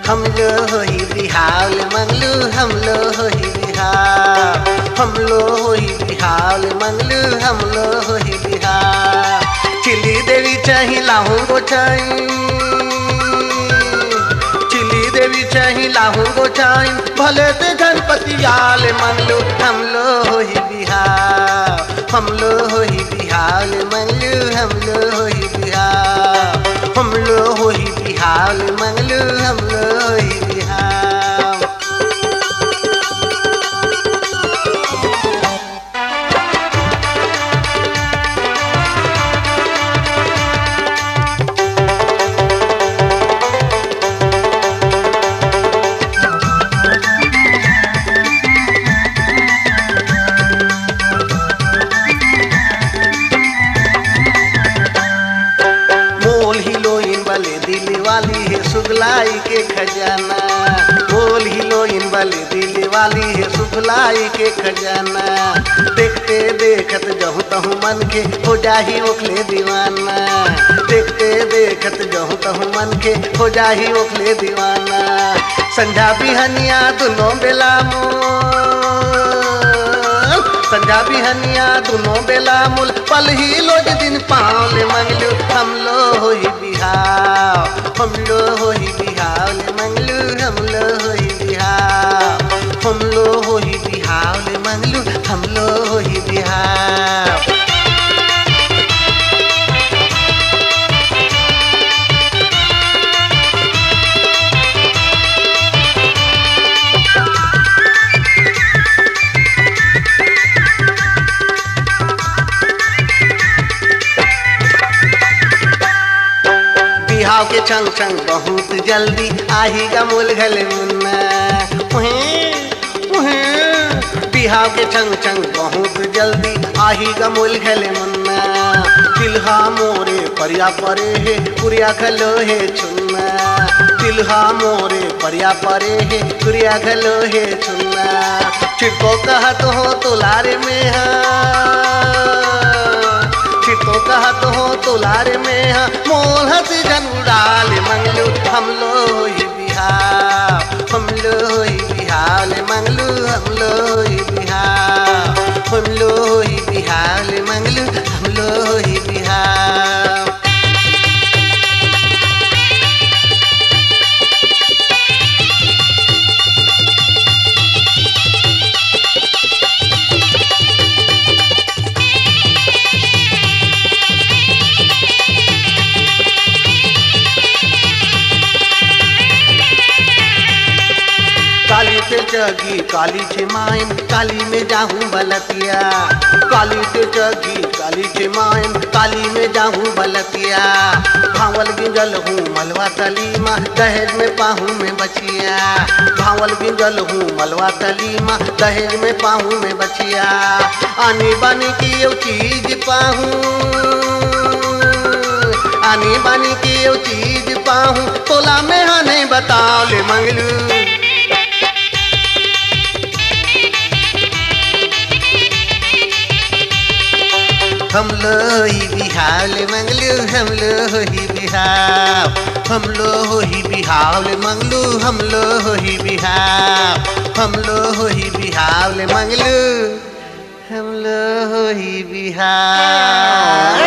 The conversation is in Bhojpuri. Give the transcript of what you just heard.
हम लो होई बिहाल मंगलू हम लो होई बिहाल हम लो होई बिहाल मंगलू हम लो होई बिहाल चिली देवी चाही लाहू गोचाई चिली देवी चाही लाहू गोचाई भले ते गणपति आल मंगलू हम लो होई बिहाल हम लो होई बिहाल मंगलू हम लो होई बिहाल हम लो होई बिहाल मंगलू हम लो होई बिहाल दिल वाली है सुगलाई के खजाना बोल हिलोइन वाली दिल वाली है सुगलाई के खजाना देखते देखत जहूँ तहूँ मन के हो जाही ओखले दीवाना देखते देखत जहूँ तहूँ मन के हो जाही ओखले दीवाना संझा बिहनिया दोनों बेला संझा बिहनिया दोनों बेला मुल पल ही लोज दिन पाँव मंगलू हम लो होई बिहार हम लो होई बिहार मंगलू हम लो होई बिहार हम लो होई बिहार मंगलू हम लो होई बिहार बिहाव के छंग छंग बहुत जल्दी आहीगा मूल घले मुन्ना बिहाव के छंग छंग बहुत जल्दी आहीगा मूल घले मुन्ना दिलहा मोरे परिया परे है पुरिया खलो है चुन्ना दिलहा मोरे परिया परे है पुरिया खलो है चुन्ना चिड़को कहत हो तोलारे में चितो कहत हो तोलारे में मोल हंस जन उड़ाल मंगलू हम लो होई बिहार हम लो होई बिहार मंगलू हम लो होई बिहार हम लो होई बिहार मंगलू हम लो होई बिहार काली ते जगी काली छे माइन काली में जाहूँ बलतिया काली ते जगी काली छे माइन काली में जाहूँ बलतिया भावल गिंजल हूँ मलवा तलीमा दहेज में पाहूँ में बचिया भावल गिंजल हूँ मलवा तलीमा दहेज में पाहूँ में बचिया आनी बानी की यो चीज पाहूँ आनी बानी की यो चीज पाहूँ तोला में हाँ नहीं बताओ ले मंगलू हम लो ही बिहार मंगलू हम लो ही बिहार हम लो ही बिहार मंगलू हम लो ही बिहार हम लो ही बिहार मंगलू हम लो ही बिहार